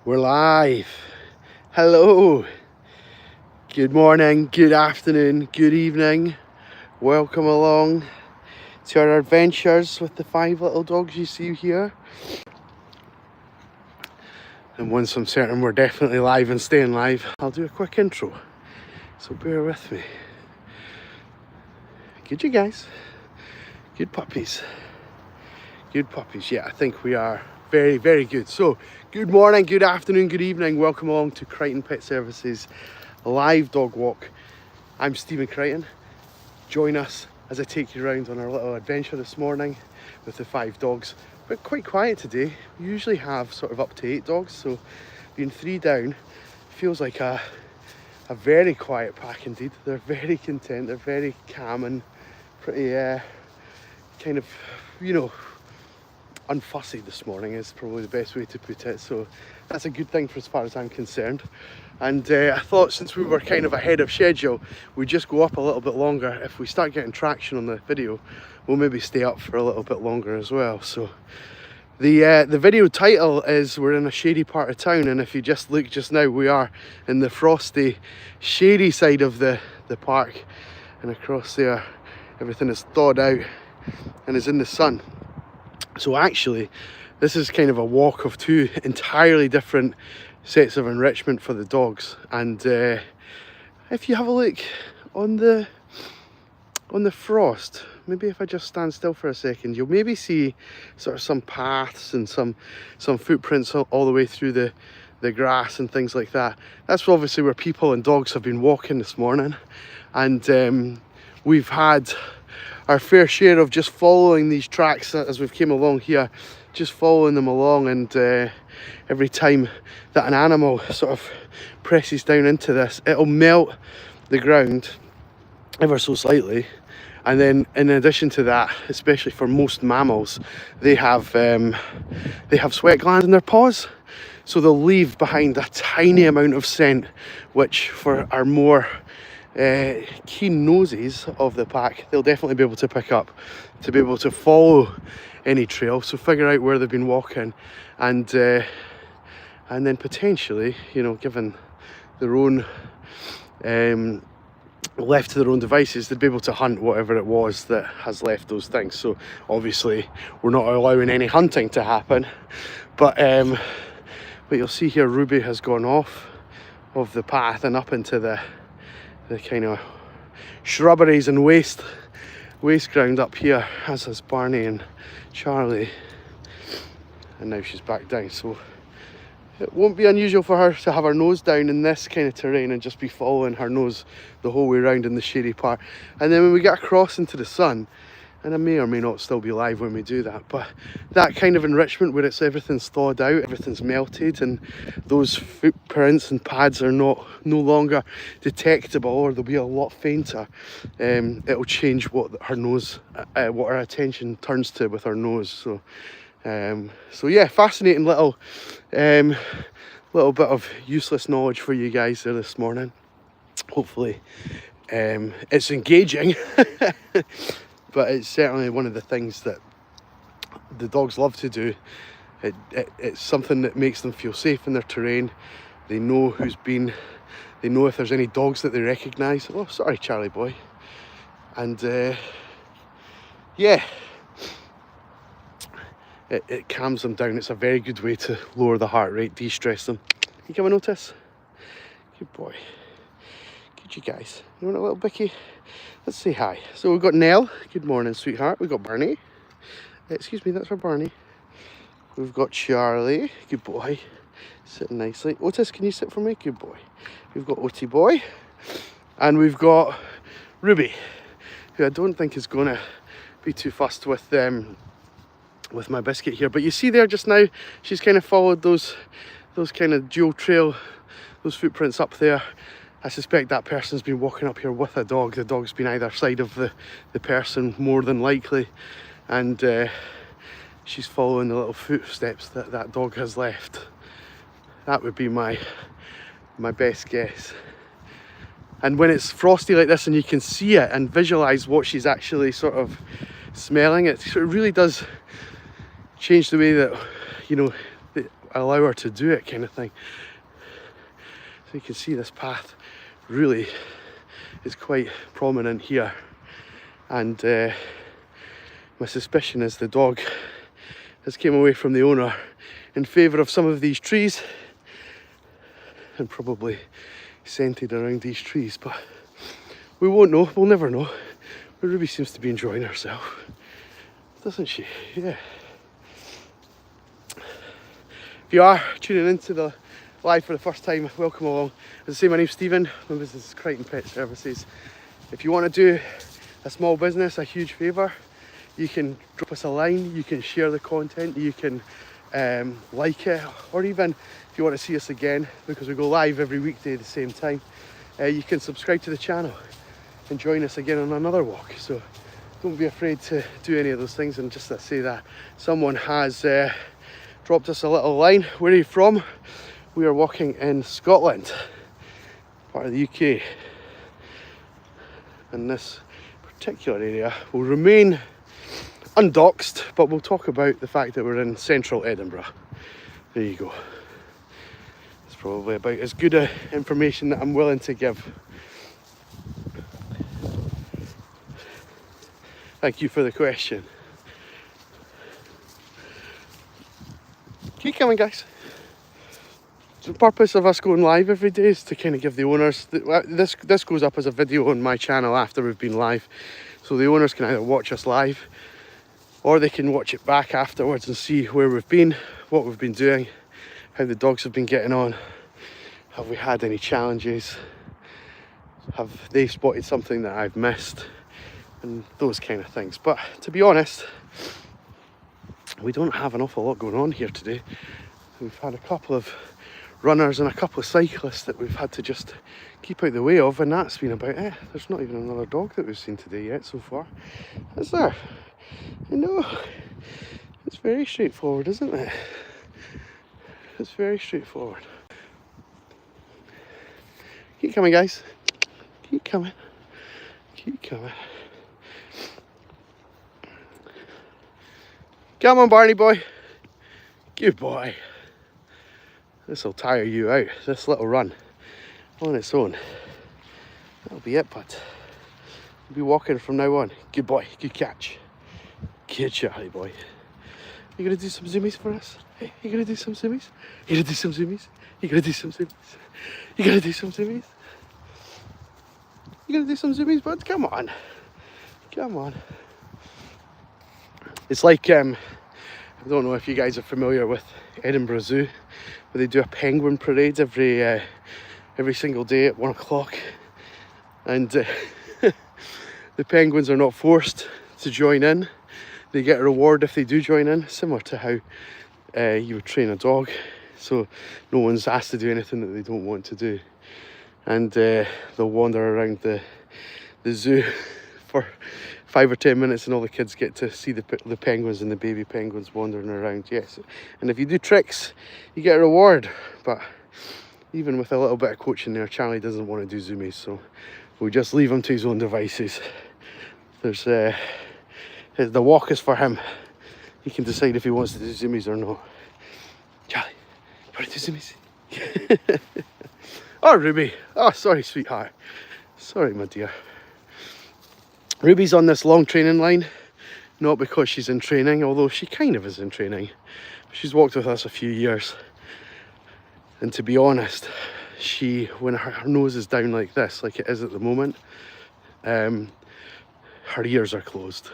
We're live. Hello. Good morning, good afternoon, good evening. Welcome along to our adventures with the 5 little dogs you see here. And once I'm certain we're definitely live and staying live, I'll do a quick intro. So bear with me. Good, you guys. Good puppies. Good puppies. Yeah, I think we are very, very good. So, good morning, good afternoon, good evening. Welcome along to Crighton Pet Services live dog walk. I'm Stephen Crighton. Join us as I take you around on our little adventure this morning with the 5 dogs. But quite quiet today. We usually have sort of up to 8 dogs, so being 3 down feels like a very quiet pack indeed. They're very content, they're very calm and pretty kind of, unfussy this morning is probably the best way to put it. So that's a good thing for as far as I'm concerned. And I thought since we were kind of ahead of schedule, we'd just go up a little bit longer. If we start getting traction on the video, we'll maybe stay up for a little bit longer as well. So the video title is We're in a Shady part of town, and if you just look just now, we are in the Frosty, shady side of the park, and across there everything is thawed out and is in the sun. So actually, this is kind of a walk of 2 entirely different sets of enrichment for the dogs. And if you have a look on the frost, maybe if I just stand still for a second, you'll maybe see sort of some paths and some footprints all the way through the grass and things like that. That's obviously where people and dogs have been walking this morning, and we've had our fair share of just following these tracks as we've came along here, just following them along. And every time that an animal sort of presses down into this, it'll melt the ground ever so slightly. And then in addition to that, especially for most mammals, they have sweat glands in their paws, so they'll leave behind a tiny amount of scent, which for our more keen noses of the pack, they'll definitely be able to pick up, to be able to follow any trail, so figure out where they've been walking, and then potentially, given their own left to their own devices, they'd be able to hunt whatever it was that has left those things. So obviously we're not allowing any hunting to happen, but you'll see here Ruby has gone off of the path and up into the kind of shrubberies and waste ground up here, as has Barney and Charlie, and now she's back down. So it won't be unusual for her to have her nose down in this kind of terrain and just be following her nose the whole way around in the shady part. And then when we get across into the sun, and I may or may not still be live when we do that, but that kind of enrichment where everything's thawed out, everything's melted, and those footprints and pads are no longer detectable, or they'll be a lot fainter. It'll change what our attention turns to with our nose. So yeah, fascinating little bit of useless knowledge for you guys there this morning. Hopefully it's engaging. But it's certainly one of the things that the dogs love to do. It's something that makes them feel safe in their terrain. They know they know if there's any dogs that they recognise. Oh, sorry, Charlie boy. And yeah, it calms them down. It's a very good way to lower the heart rate, de-stress them. You give a notice? Good boy. Good, you guys. You want a little bicky? Let's say hi. So we've got Nell. Good morning, sweetheart. We've got Barney. Excuse me, that's our Barney. We've got Charlie. Good boy. Sitting nicely. Otis, can you sit for me? Good boy. We've got Otie boy. And we've got Ruby, who I don't think is going to be too fussed with my biscuit here. But you see there just now, she's kind of followed those kind of dual trail, those footprints up there. I suspect that person's been walking up here with a dog. The dog's been either side of the person, more than likely, and she's following the little footsteps that dog has left. That would be my best guess. And when it's frosty like this and you can see it and visualize what she's actually sort of smelling, it really does change the way that allow her to do it, kind of thing. So you can see this path really is quite prominent here, and my suspicion is the dog has came away from the owner in favour of some of these trees and probably scented around these trees, but we won't know, we'll never know. But Ruby seems to be enjoying herself, doesn't she? Yeah. If you are tuning into the live for the first time, welcome along. As I say, my name's Stephen, my business is Crighton Pet Services. If you want to do a small business a huge favour, you can drop us a line, you can share the content, you can like it, or even if you want to see us again, because we go live every weekday at the same time, you can subscribe to the channel and join us again on another walk. So don't be afraid to do any of those things. And just to say that someone has dropped us a little line. Where are you from? We are walking in Scotland, part of the UK, and this particular area will remain undoxed, but we'll talk about the fact that we're in central Edinburgh. There you go. It's probably about as good a information that I'm willing to give. Thank you for the question. Keep coming, guys. So the purpose of us going live every day is to kind of give the owners, this goes up as a video on my channel after we've been live, so the owners can either watch us live or they can watch it back afterwards and see where we've been, what we've been doing, how the dogs have been getting on, have we had any challenges, have they spotted something that I've missed, and those kind of things. But to be honest, we don't have an awful lot going on here today. We've had a couple of runners and a couple of cyclists that we've had to just keep out the way of, and that's been about it. There's not even another dog that we've seen today yet so far, is there? I know. It's very straightforward, isn't it? It's very straightforward. Keep coming, guys. Keep coming. Keep coming. Come on, Barney boy. Good boy. This will tire you out, this little run on its own. That'll be it, bud. You'll be walking from now on. Good boy, good catch. Good Charlie boy. You gonna do some zoomies for us? Hey, you gonna do some zoomies? You gonna do some zoomies? You gonna do some zoomies? You gonna do some zoomies? You gonna do some zoomies, bud? Come on. Come on. It's like, I don't know if you guys are familiar with Edinburgh Zoo, but they do a penguin parade every single day at 1 o'clock, and the penguins are not forced to join in. They get a reward if they do join in, similar to how you would train a dog. So no one's asked to do anything that they don't want to do, and they'll wander around the zoo for 5 or 10 minutes, and all the kids get to see the penguins and the baby penguins wandering around. Yes, and if you do tricks, you get a reward. But even with a little bit of coaching there, Charlie doesn't want to do zoomies, so we'll just leave him to his own devices. There's the walk is for him. He can decide if he wants to do zoomies or not. Charlie, you want to do zoomies? Oh, Ruby. Oh, sorry, sweetheart. Sorry, my dear. Ruby's on this long training line, not because she's in training, although she kind of is in training. She's walked with us a few years, and to be honest, when her nose is down like this, like it is at the moment, her ears are closed.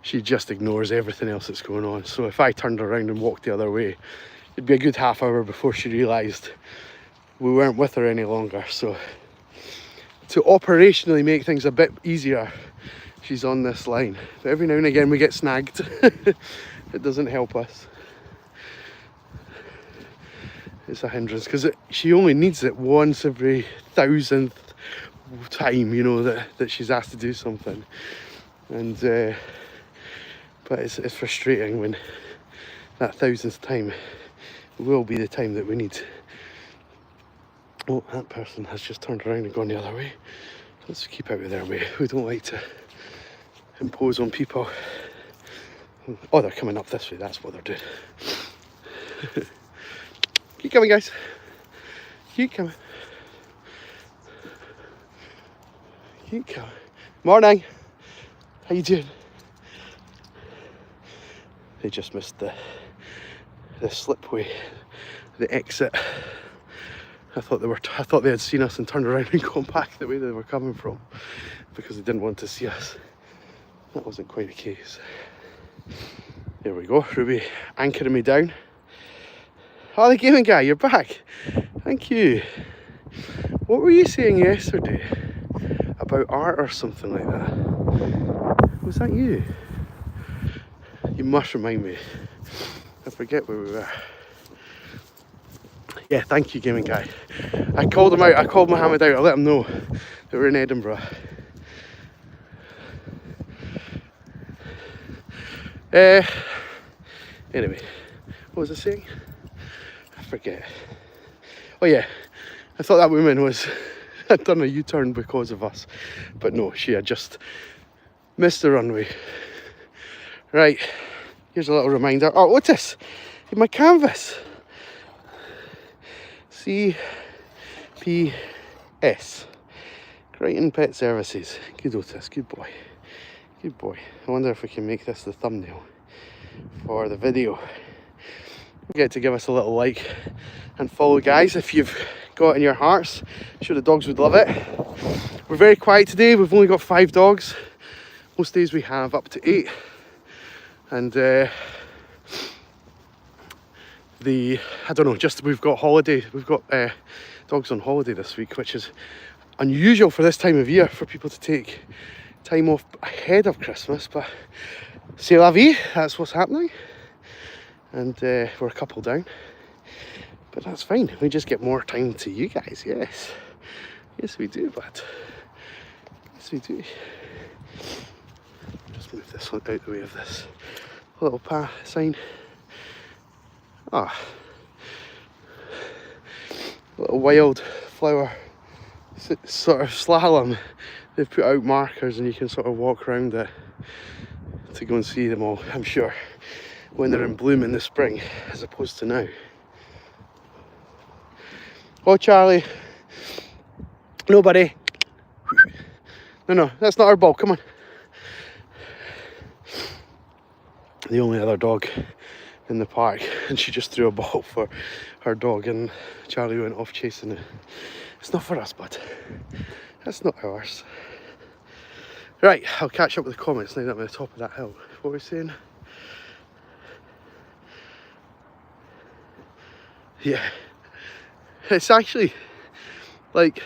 She just ignores everything else that's going on. So if I turned around and walked the other way, it'd be a good half hour before she realised we weren't with her any longer. So to operationally make things a bit easier, she's on this line. But every now and again we get snagged. It doesn't help us. It's a hindrance because she only needs it once every 1000th time, you know, that she's asked to do something. And but it's frustrating when that 1000th time will be the time that we need. Oh, that person has just turned around and gone the other way. Let's keep out of their way. We don't like to impose on people. Oh, they're coming up this way, that's what they're doing. Keep coming, guys. Keep coming. Keep coming. Morning. How you doing? They just missed the slipway, the exit. I thought they had seen us and turned around and gone back the way they were coming from because they didn't want to see us. That wasn't quite the case. There we go, Ruby anchoring me down. Oh, the gaming guy, you're back. Thank you. What were you saying yesterday about art or something like that? Was that you? You must remind me. I forget where we were. Yeah, thank you, gaming guy. I called him out. I called Mohammed out. I let him know that we're in Edinburgh. Anyway, what was I saying? I forget. Oh yeah, I thought that woman had done a U-turn because of us, but no, she had just missed the runway. Right, here's a little reminder. Oh, what's this? In my canvas. CPS. Crighton Pet Services. Good Otis, good boy. Good boy. I wonder if we can make this the thumbnail for the video. Don't forget to give us a little like and follow, guys, if you've got it in your hearts. I'm sure the dogs would love it. We're very quiet today. We've only got 5 dogs. Most days we have up to 8. And I don't know, just we've got dogs on holiday this week, which is unusual for this time of year for people to take time off ahead of Christmas, but c'est la vie, that's what's happening. And we're a couple down, but that's fine. We just get more time to you guys. Yes we do, but yes we do. Just move this one out the way of this little path sign. Little wildflower sort of slalom. They've put out markers and you can sort of walk around it to go and see them all, I'm sure, when they're in bloom in the spring as opposed to now. Oh, Charlie. Nobody. No, that's not our ball, come on. The only other dog in the park, and she just threw a ball for her dog and Charlie went off chasing it. It's not for us, bud. That's not ours. Right, I'll catch up with the comments now that I'm at the top of that hill. What were we saying? Yeah. It's actually like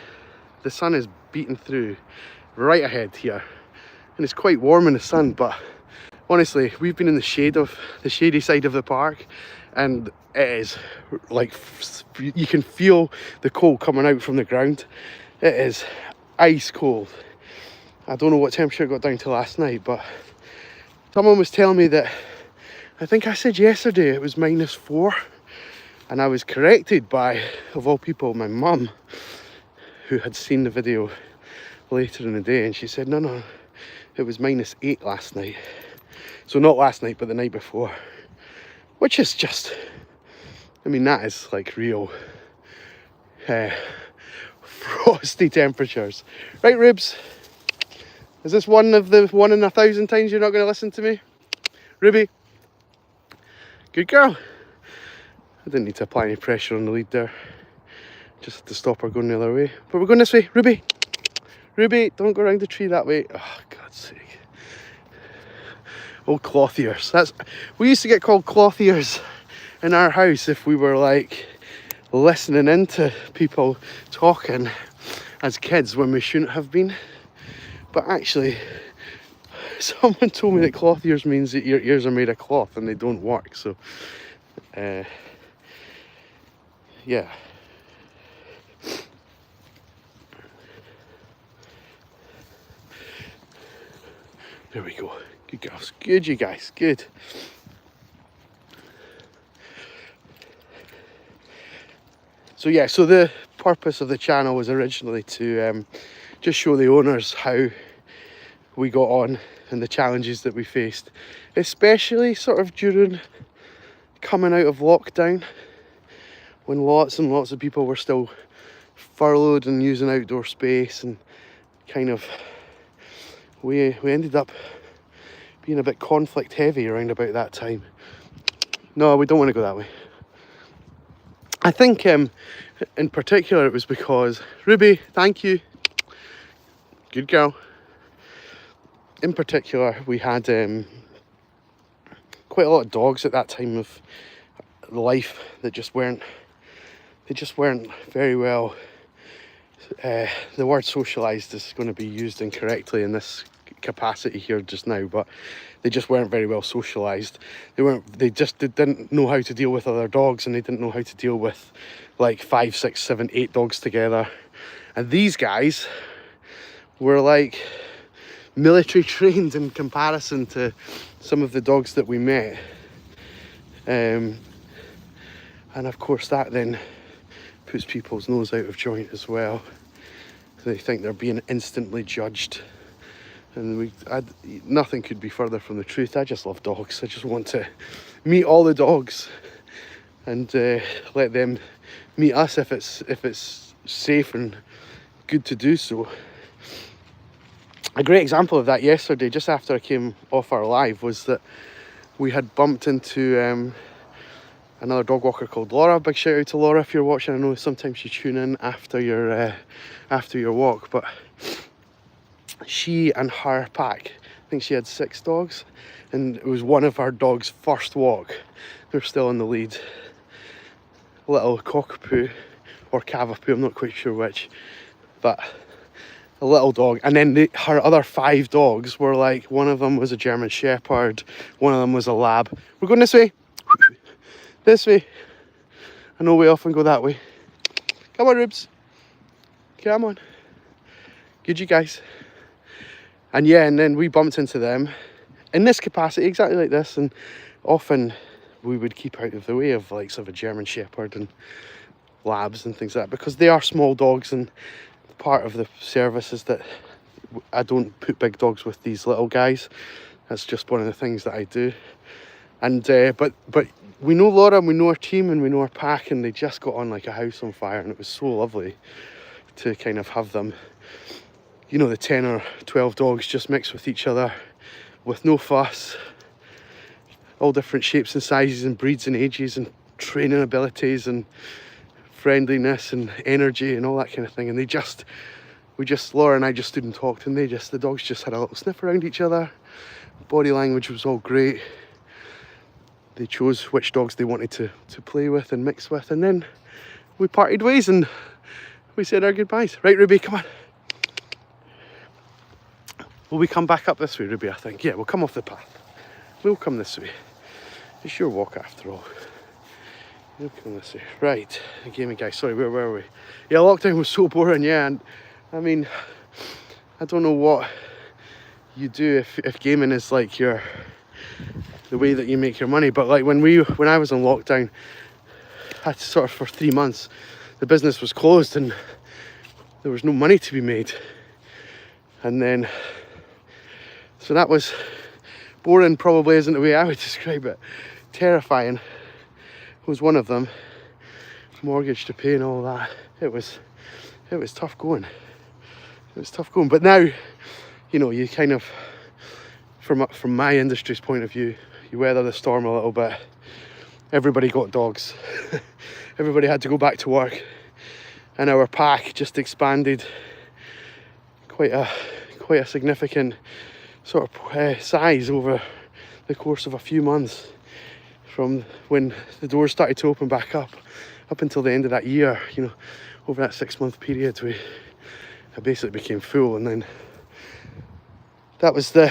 the sun is beating through right ahead here. And it's quite warm in the sun, but honestly, we've been in the shade of the shady side of the park, and it is like, you can feel the cold coming out from the ground. It is ice cold. I don't know what temperature it got down to last night, but someone was telling me that, I think I said yesterday it was -4, and I was corrected by, of all people, my mum, who had seen the video later in the day, and she said no, it was -8 last night. So not last night, but the night before. Which is just, I mean, that is like real frosty temperatures. Right, Ribs? Is this one of the 1 in 1,000 times you're not going to listen to me? Ruby? Good girl. I didn't need to apply any pressure on the lead there. Just had to stop her going the other way. But we're going this way. Ruby! Ruby, don't go around the tree that way. Oh, God's sake. Old clothiers. We used to get called clothiers in our house if we were like listening into people talking as kids when we shouldn't have been. But actually, someone told me that clothiers means that your ears are made of cloth and they don't work. So, yeah. There we go. Good girls. Good, you guys. Good. So yeah, so the purpose of the channel was originally to just show the owners how we got on and the challenges that we faced, especially sort of during coming out of lockdown. when lots and lots of people were still furloughed and using outdoor space, and kind of we ended up being a bit conflict heavy around about that time. No, we don't want to go that way. I think in particular it was because Ruby, thank you, good girl. In particular, we had quite a lot of dogs at that time of life that just weren't very well. The word socialised is going to be used incorrectly in this capacity here just now, but they just weren't very well socialised. They didn't know how to deal with other dogs, and they didn't know how to deal with like 5, 6, 7, 8 dogs together. And these guys were like military trained in comparison to some of the dogs that we met. And of course that then puts people's nose out of joint as well. They think they're being instantly judged. And nothing could be further from the truth. I just love dogs. I just want to meet all the dogs and let them meet us if it's safe and good to do so. A great example of that yesterday, just after I came off our live, was that we had bumped into another dog walker called Laura. Big shout out to Laura if you're watching. I know sometimes you tune in after your walk, but she and her pack, I think she had 6 dogs, and it was one of her dog's first walk. They're still in the lead. Little cockapoo or cavapoo, I'm not quite sure which, but a little dog. And then her other 5 dogs were like, one of them was a German Shepherd, one of them was a lab. We're going this way. This way. I know we often go that way. Come on, Rubes. Come on. Good, you guys. And yeah, and then we bumped into them in this capacity, exactly like this. And often we would keep out of the way of like sort of a German Shepherd and labs and things like that, because they are small dogs, and part of the service is that I don't put big dogs with these little guys. That's just one of the things that I do. And but we know Laura, and we know our team, and we know our pack, and they just got on like a house on fire, and it was so lovely to kind of have them, you know, the 10 or 12 dogs just mixed with each other with no fuss, all different shapes and sizes and breeds and ages and training abilities and friendliness and energy and all that kind of thing. And Laura and I just stood and talked, and the dogs just had a little sniff around each other. Body language was all great. They chose which dogs they wanted to play with and mix with, and then we parted ways and we said our goodbyes. Right, Ruby, come on. Will we come back up this way, Ruby, I think? Yeah, we'll come off the path. We'll come this way. It's your walk after all. We'll come this way. Right, gaming guys, sorry, where were we? Yeah, lockdown was so boring, yeah, and I mean, I don't know what you do if gaming is like the way that you make your money, but like when I was on lockdown, I sort of for 3 months, the business was closed and there was no money to be made. And then, so that was boring, probably isn't the way I would describe it. Terrifying was one of them. Mortgage to pay and all that. It was tough going. It was tough going. But now, you know, you kind of, from my industry's point of view, you weather the storm a little bit. Everybody got dogs. Everybody had to go back to work, and our pack just expanded quite a significant sort of size over the course of a few months, from when the doors started to open back up until the end of that year. You know, over that 6-month period, I basically became full, and then that was the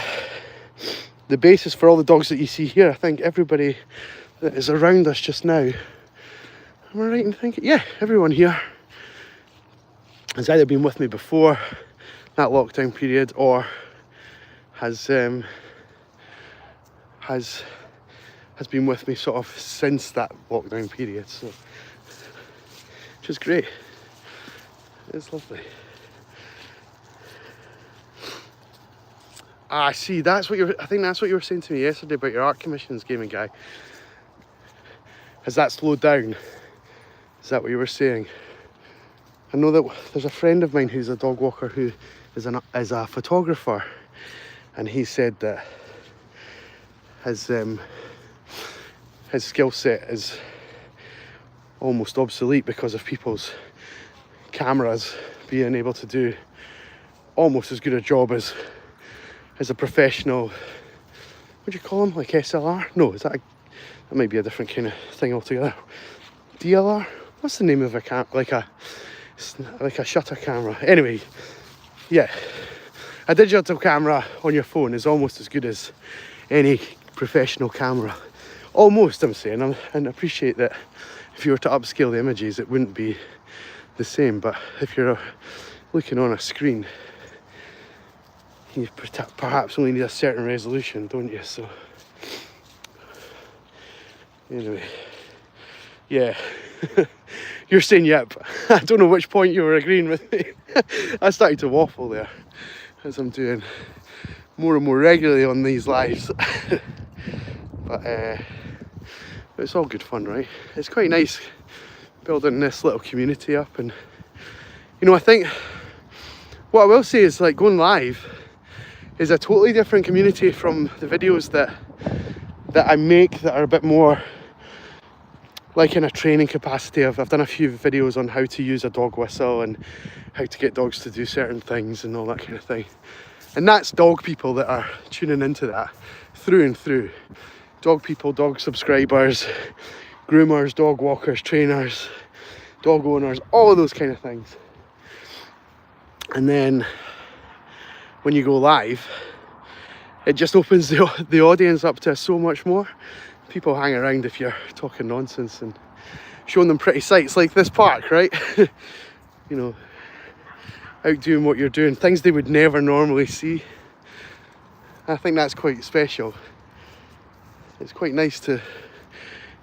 basis for all the dogs that you see here. I think everybody that is around us just now, am I right in thinking? Yeah, everyone here has either been with me before that lockdown period or has been with me sort of since that lockdown period. So, which is great. It's lovely. Ah, see, I think that's what you were saying to me yesterday about your art commissions, gaming guy. Has that slowed down? Is that what you were saying? I know that there's a friend of mine who's a dog walker who is a photographer, and he said that his skill set is almost obsolete because of people's cameras being able to do almost as good a job as a professional. What do you call them? Like SLR? No, that might be a different kind of thing altogether. DLR? What's the name of a like a shutter camera? Anyway, yeah, a digital camera on your phone is almost as good as any professional camera. Almost, I'm saying, and I appreciate that if you were to upscale the images, it wouldn't be the same. But if you're looking on a screen, you perhaps only need a certain resolution, don't you? So, anyway, yeah. You're saying yep. I don't know which point you were agreeing with me. I started to waffle there, as I'm doing more and more regularly on these lives. But it's all good fun, right? It's quite nice building this little community up, and you know, I think what I will say is, like, going live is a totally different community from the videos that I make that are a bit more like in a training capacity. I've done a few videos on how to use a dog whistle and how to get dogs to do certain things and all that kind of thing. And that's dog people that are tuning into that through and through. Dog people, dog subscribers, groomers, dog walkers, trainers, dog owners, all of those kind of things. And then when you go live, it just opens the audience up to so much more. People hang around if you're talking nonsense and showing them pretty sights like this park, right? You know, out doing what you're doing, things they would never normally see. I think that's quite special. It's quite nice to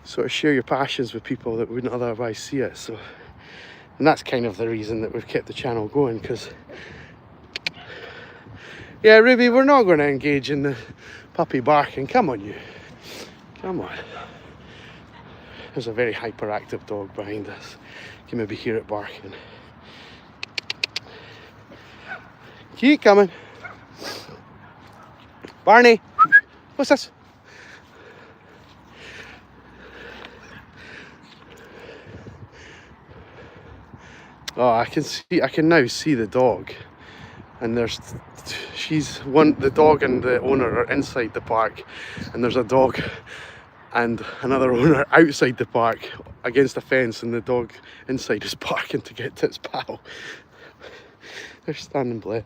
sort of share your passions with people that wouldn't otherwise see it. So, and that's kind of the reason that we've kept the channel going, because yeah, Ruby, we're not going to engage in the puppy barking. Come on, you. Come on. There's a very hyperactive dog behind us. You can maybe hear it barking. Keep coming. Barney, what's this? Oh, I can now see the dog. And the dog and the owner are inside the park, and there's a dog and another owner outside the park against a fence, and the dog inside is barking to get to its pal. They're standing bled.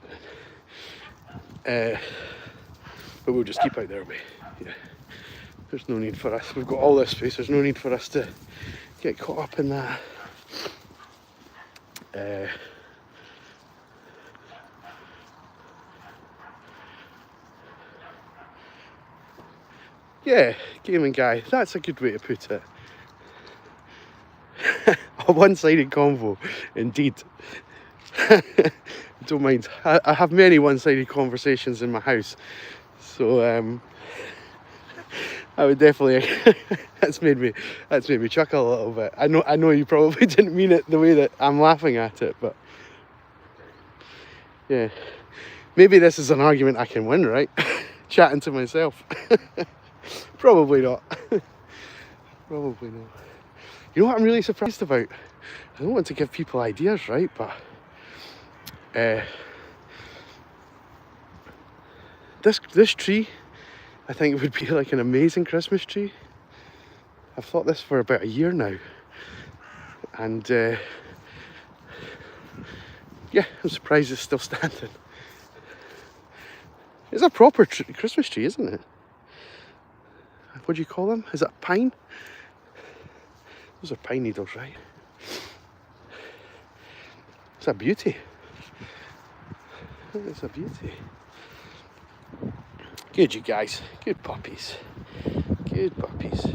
But we'll just keep out their way. Yeah. There's no need for us. We've got all this space. There's no need for us to get caught up in that. Yeah, gaming guy, that's a good way to put it. A one-sided convo, indeed. Don't mind. I have many one-sided conversations in my house, so I would definitely. That's made me chuckle a little bit. I know you probably didn't mean it the way that I'm laughing at it, but yeah, maybe this is an argument I can win, right? Chatting to myself. Probably not. Probably not. You know what I'm really surprised about? I don't want to give people ideas, right? But this tree, I think it would be like an amazing Christmas tree. I've thought this for about a year now, and yeah, I'm surprised it's still standing. It's a proper Christmas tree, isn't it? What do you call them? Is that pine? Those are pine needles, right? It's a beauty. It's a beauty. Good, you guys. Good puppies. Good puppies.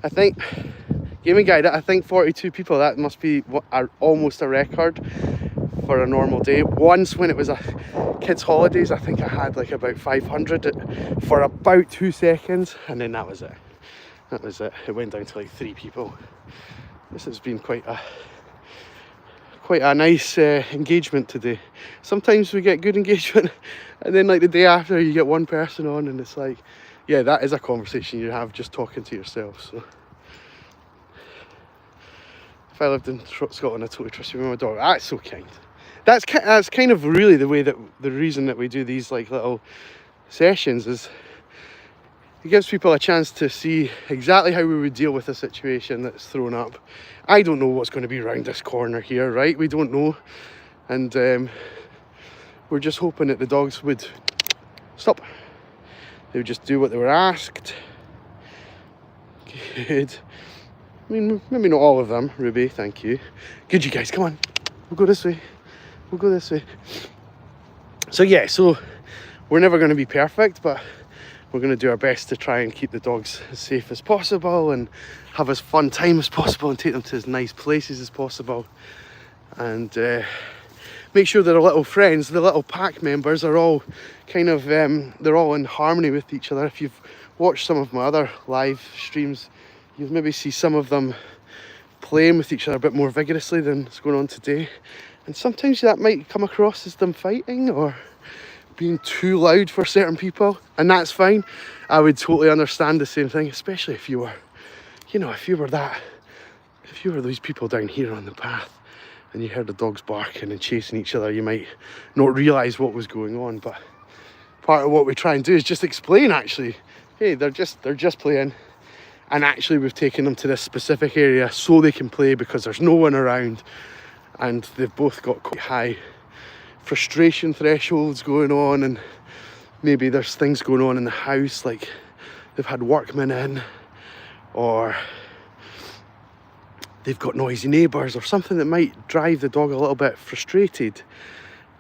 I think, gaming guide, I think 42 people, that must be almost a record for a normal day. Once when it was a kids' holidays, I think I had like about 500 for about 2 seconds, and then that was it. That was it. It went down to like 3 people. This has been quite a nice engagement today. Sometimes we get good engagement, and then like the day after you get one person on, and it's like, yeah, that is a conversation you have just talking to yourself. So if I lived in Scotland, I totally trust you with my dog. That's so kind. That's kind of really the way that the reason that we do these like little sessions is it gives people a chance to see exactly how we would deal with a situation that's thrown up. I don't know what's going to be around this corner here, right? We don't know, and we're just hoping that the dogs would stop. They would just do what they were asked. Good. I mean, maybe not all of them. Ruby, thank you. Good, you guys, come on. We'll go this way. We'll go this way. So yeah, so we're never going to be perfect, but we're going to do our best to try and keep the dogs as safe as possible and have as fun time as possible and take them to as nice places as possible, and make sure that our little friends, the little pack members, are all kind of they're all in harmony with each other. If you've watched some of my other live streams, you'll maybe see some of them playing with each other a bit more vigorously than what's going on today, and sometimes that might come across as them fighting or being too loud for certain people, and that's fine. I would totally understand the same thing, especially if you were, you know, if you were those people down here on the path and you heard the dogs barking and chasing each other, you might not realise what was going on. But part of what we try and do is just explain, actually, hey, they're just playing, and actually we've taken them to this specific area so they can play because there's no one around, and they've both got quite high frustration thresholds going on, and maybe there's things going on in the house, like they've had workmen in, or they've got noisy neighbours, or something that might drive the dog a little bit frustrated,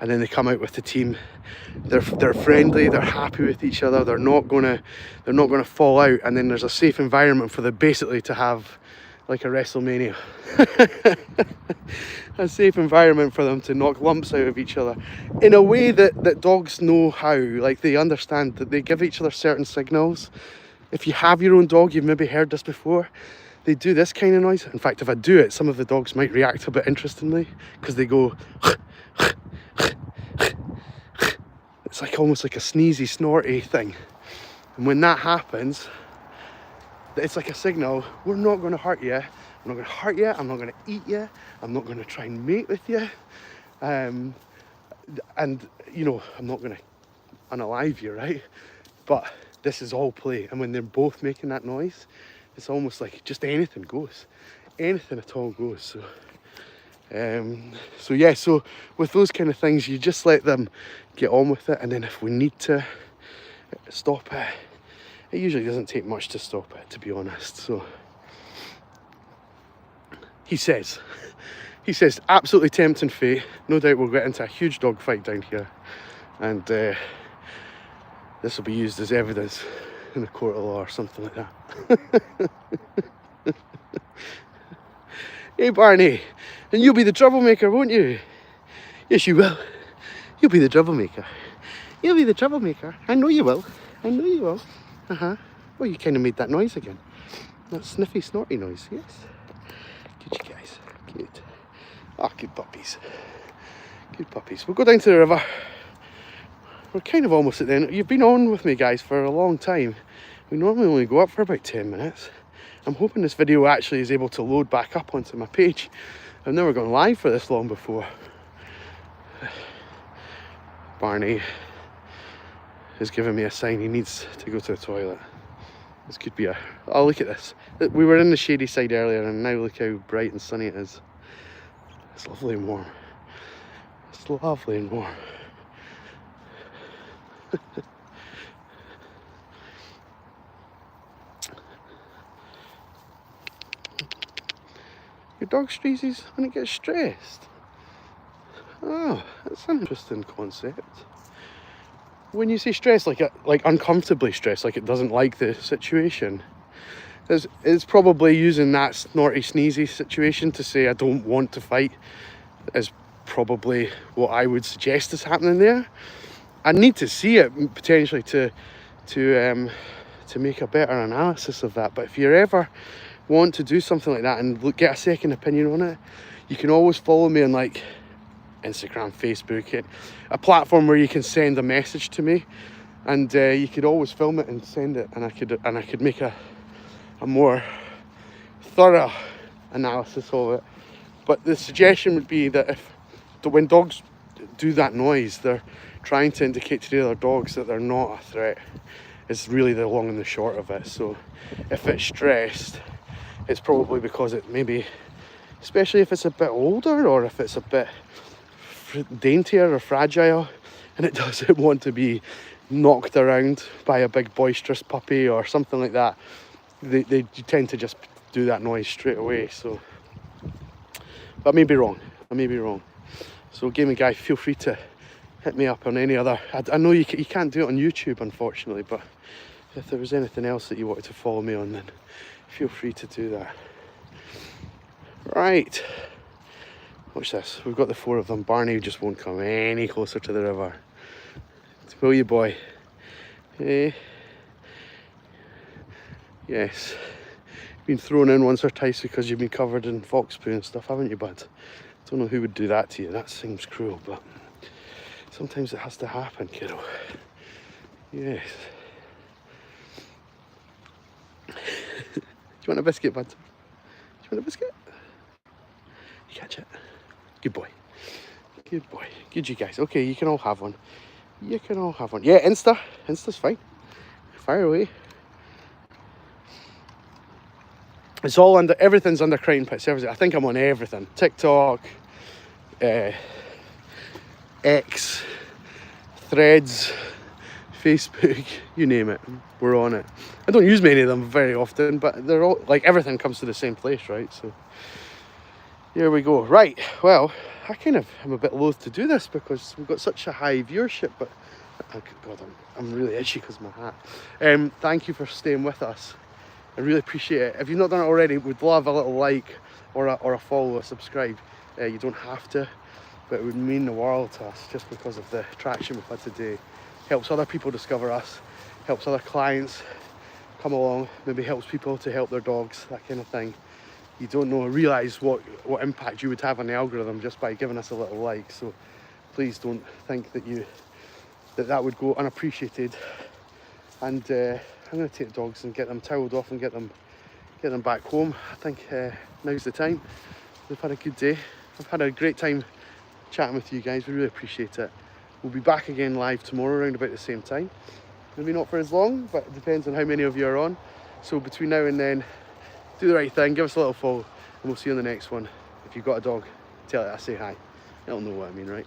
and then they come out with the team. They're friendly, they're happy with each other, they're not gonna fall out, and then there's a safe environment for them basically to have like a WrestleMania. A safe environment for them to knock lumps out of each other in a way that dogs know how. Like, they understand that they give each other certain signals. If you have your own dog, you've maybe heard this before, they do this kind of noise. In fact, if I do it, some of the dogs might react a bit interestingly, because they go it's like almost like a sneezy, snorty thing. And when that happens, it's like a signal: we're not going to hurt you, I'm not going to hurt you, I'm not going to eat you, I'm not going to try and mate with you, and you know, I'm not going to unalive you, right? But this is all play, and when they're both making that noise, it's almost like just anything goes, anything at all goes. So yeah, so with those kind of things, you just let them get on with it, and then if we need to stop it, it usually doesn't take much to stop it, to be honest. So he says, absolutely tempting fate. No doubt we'll get into a huge dog fight down here, and this will be used as evidence in a court of law or something like that. Hey Barney, and you'll be the troublemaker, won't you? Yes, you will. You'll be the troublemaker. You'll be the troublemaker. I know you will. I know you will. Uh-huh. Well, you kind of made that noise again. That sniffy, snorty noise, yes. Good, you guys. Good. Ah, good puppies. Good puppies. We'll go down to the river. We're kind of almost at the end. You've been on with me, guys, for a long time. We normally only go up for about 10 minutes. I'm hoping this video actually is able to load back up onto my page. I've never gone live for this long before. Barney is giving me a sign he needs to go to the toilet. This could be a... Oh, look at this. We were in the shady side earlier, and now look how bright and sunny it is. It's lovely and warm. It's lovely and warm. Your dog streezes when it gets stressed. Oh, that's an interesting concept. When you say stressed, like uncomfortably stressed, like it doesn't like the situation, it's probably using that snorty, sneezy situation to say I don't want to fight, is probably what I would suggest is happening there. I need to see it potentially to to make a better analysis of that. But if you ever want to do something like that and get a second opinion on it, you can always follow me on like Instagram, Facebook, a platform where you can send a message to me, and you could always film it and send it, and I could make a more thorough analysis of it. But the suggestion would be that when dogs do that noise, they're trying to indicate to the other dogs that they're not a threat. Is really the long and the short of it. So if it's stressed, it's probably because it maybe, especially if it's a bit older or if it's a bit daintier or fragile, and it doesn't want to be knocked around by a big boisterous puppy or something like that, they tend to just do that noise straight away. So, but I may be wrong. So gaming guy, feel free to hit me up on any other. I know you can't do it on YouTube, unfortunately, but if there was anything else that you wanted to follow me on, then feel free to do that. Right, watch this. We've got the 4 of them. Barney just won't come any closer to the river. Will you, boy? Hey. Yes. Been thrown in once or twice because you've been covered in fox poo and stuff, haven't you, bud? Don't know who would do that to you. That seems cruel, but sometimes it has to happen, kiddo. Yes. Do you want a biscuit, bud? Do you want a biscuit? You catch it. Good boy. Good boy. Good, you guys. Okay, you can all have one. You can all have one. Yeah, Insta's fine. Fire away. It's all under, everything's under Crighton Pet Services. I think I'm on everything. TikTok, X, Threads, Facebook, you name it, we're on it. I don't use many of them very often, but they're all, like, everything comes to the same place, right? So here we go. Right, well, I kind of am a bit loath to do this because we've got such a high viewership, but oh God, I'm really itchy because of my hat. Thank you for staying with us. I really appreciate it. If you've not done it already, we'd love a little like or a follow or subscribe. You don't have to, but it would mean the world to us just because of the traction we've had today. Helps other people discover us, helps other clients come along, maybe helps people to help their dogs, that kind of thing. You don't realise what impact you would have on the algorithm just by giving us a little like. So please don't think that would go unappreciated. And I'm going to take the dogs and get them toweled off and get them back home. I think now's the time. We've had a good day. I've had a great time chatting with you guys. We really appreciate it. We'll be back again live tomorrow around about the same time. Maybe not for as long, but it depends on how many of you are on. So between now and then, do the right thing, give us a little follow, and we'll see you on the next one. If you've got a dog, tell it I say hi. It'll know what I mean, right?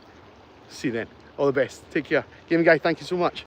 See you then. All the best. Take care. Gaming guy, thank you so much.